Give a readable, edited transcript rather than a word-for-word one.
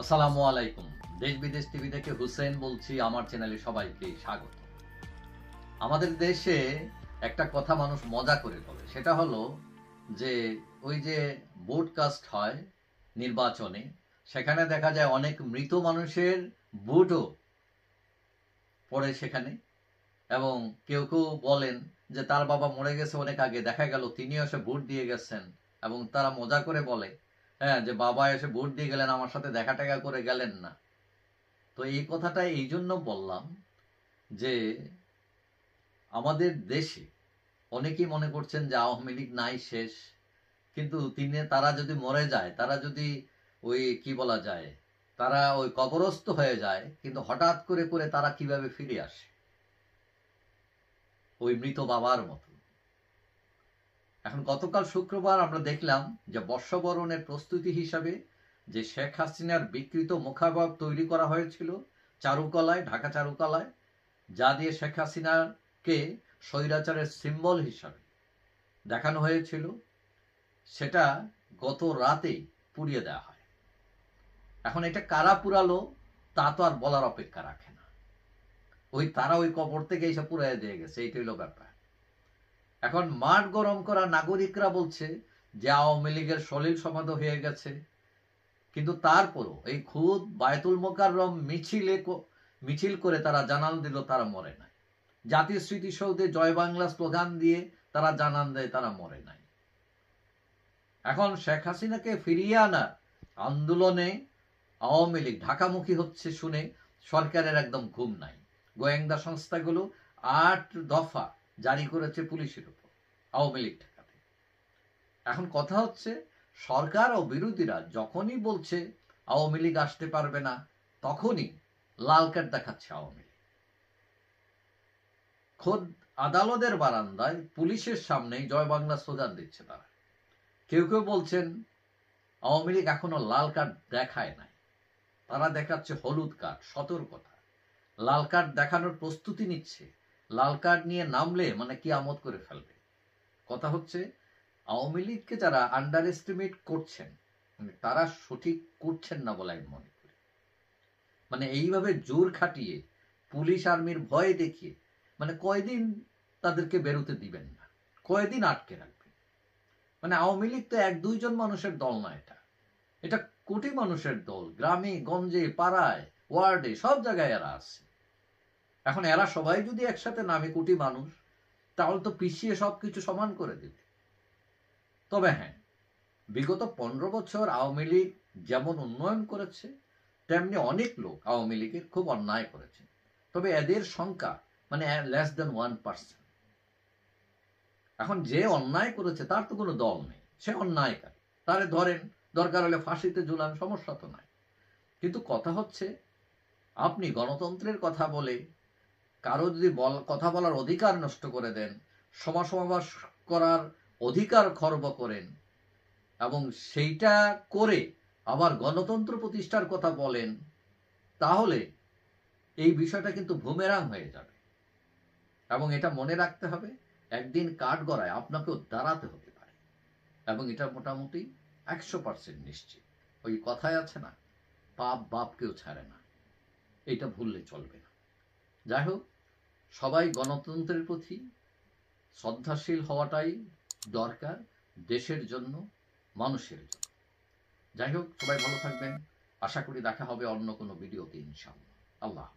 আসসালামু আলাইকুম। দেশ বিদেশ টিভি থেকে হুসেন বলছি। আমার চ্যানেলে সবাইকে স্বাগত। আমাদের দেশে একটা কথা মানুষ মজা করে বলে, সেটা হলো যে ওই যে ভোটকাস্ট হয় নির্বাচনে, সেখানে দেখা যায় অনেক মৃত মানুষের ভোটও পড়ে সেখানে। এবং কেউ কেউ বলেন যে তার বাবা মরে গেছে অনেক আগে, দেখা গেল তিনিও এসে ভোট দিয়ে গেছেন। এবং তারা মজা করে বলে, হ্যাঁ, যে বাবা এসে ভোট দিয়ে গেলেন, আমার সাথে দেখা টেকা করে গেলেন না। তো এই কথাটা এই জন্য বললাম যে আমাদের দেশে অনেকেই মনে করছেন যে আওয়ামী লীগ নাই, শেষ। কিন্তু তারা যদি মরে যায়, তারা যদি ওই কি বলা যায়, তারা ওই কবরস্থ হয়ে যায়, কিন্তু হঠাৎ করে করে তারা কিভাবে ফিরে আসে ওই মৃত বাবার মতো। এখন গতকাল শুক্রবার আমরা দেখলাম যে বর্ষবরণের প্রস্তুতি হিসাবে যে শেখ হাসিনার বিকৃত মুখাবয়ব তৈরি করা হয়েছিল চারুকলায়, ঢাকা চারুকলায়, যা দিয়ে শেখ হাসিনাকে স্বৈরাচারের সিম্বল হিসাবে দেখানো হয়েছিল, সেটা গত রাতেই পুড়িয়ে দেওয়া হয়। এখন এটা কারা পুরালো তা তো আর বলার অপেক্ষা রাখে না। তারা ওই কবর থেকে এসে পুড়াইয়া দিয়ে গেছে, এইটাই হলো ব্যাপার। এখন মাঠ গরম করা নাগরিকরা বলছে যে আওয়ামী লীগের সলিল সমাধি হয়ে গেছে। কিন্তু তারপরও এই খুদ বায়তুল মোকাররম মিছিল করে তারা জানান দিল তারা মরে নাই। জাতীয় স্মৃতিসৌধে জয় বাংলা স্লোগান দিয়ে তারা জানান দেয় তারা মরে নাই। এখন শেখ হাসিনাকে ফিরিয়ে আনার আন্দোলনে আওয়ামী লীগ ঢাকামুখী হচ্ছে শুনে সরকারের একদম ঘুম নাই। গোয়েন্দা সংস্থাগুলো ৮ দফা জারি করেছে পুলিশের উপর আওয়ামী লীগ ঠেকাতে। এখন কথা হচ্ছে, সরকার ও বিরোধীরা যখনই বলছে আওয়ামী লীগ আসতে পারবে না, তখনই লাল কার্ড দেখাচ্ছে আওয়ামী লীগ। খোদ আদালতের বারান্দায় পুলিশের সামনেই জয় বাংলা স্লোগান দিচ্ছে তারা। কেউ কেউ বলছেন আওয়ামী লীগ এখনো লাল কার্ড দেখায় নাই, তারা দেখাচ্ছে হলুদ কার্ড, সতর্কতা। লাল কার্ড দেখানোর প্রস্তুতি নিচ্ছে, লাল কার্ড নিয়ে নামলে মানে কি আমোদ করে ফেলবে। কথা হচ্ছে, আওয়ামী লীগকে যারা আন্ডার এস্টিমেট করছেন, মানে তারা সঠিক করছেন না বলে আমি মনে করি। মানে এইভাবে জোর খাটিয়ে পুলিশ আর্মির ভয় দেখিয়ে মানে কয়দিন তাদেরকে বেরোতে দিবেন না, কয়দিন আটকে রাখবেন। মানে আওয়ামী লীগ তো ১-২ জন মানুষের দল না, এটা এটা কোটি মানুষের দল। গ্রামে গঞ্জে পাড়ায় ওয়ার্ডে সব জায়গায় এরা আছে। এখন এরা সবাই যদি একসাথে নামে কোটি মানুষ, তাহলে তো পিছিয়ে সবকিছু সমান করে দেবে। তবে হ্যাঁ, বিগত ১৫ বছর আওয়ামী লীগ যেমন উন্নয়ন করেছে, তেমনি অনেক লোক আওয়ামী লীগের খুব অন্যায় করেছে। তবে এদের সংখ্যা মানে লেস দেন 1%। এখন যে অন্যায় করেছে তার তো কোনো দল নেই, সে অন্যায়কারী, তারে ধরেন, দরকার হলে ফাঁসিতে ঝুলান, সমস্যা তো নাই। কিন্তু কথা হচ্ছে, আপনি গণতন্ত্রের কথা বলে কারো যদি কথা বলার অধিকার নষ্ট করে দেন, সমাবেশ করার অধিকার খর্ব করেন, এবং সেইটা করে আবার গণতন্ত্র প্রতিষ্ঠার কথা বলেন, তাহলে এই বিষয়টা কিন্তু বুমেরাং হয়ে যাবে। এবং এটা মনে রাখতে হবে, একদিন কাঠগড়ায় আপনাকেও দাঁড়াতে হতে পারে। এবং এটা মোটামুটি ১০০% নিশ্চিত। ওই কথায় আছে না, পাপ বাপকেও ছাড়ে না, এটা ভুললে চলবে না। যাই হোক, সবাই গণতন্ত্রের প্রতি শ্রদ্ধাশীল হওয়াটাই দরকার, দেশের জন্য, মানুষের জন্য। যাই হোক, সবাই ভালো থাকবেন। আশা করি দেখা হবে অন্য কোনো ভিডিওতে ইনশাআল্লাহ। আল্লাহ।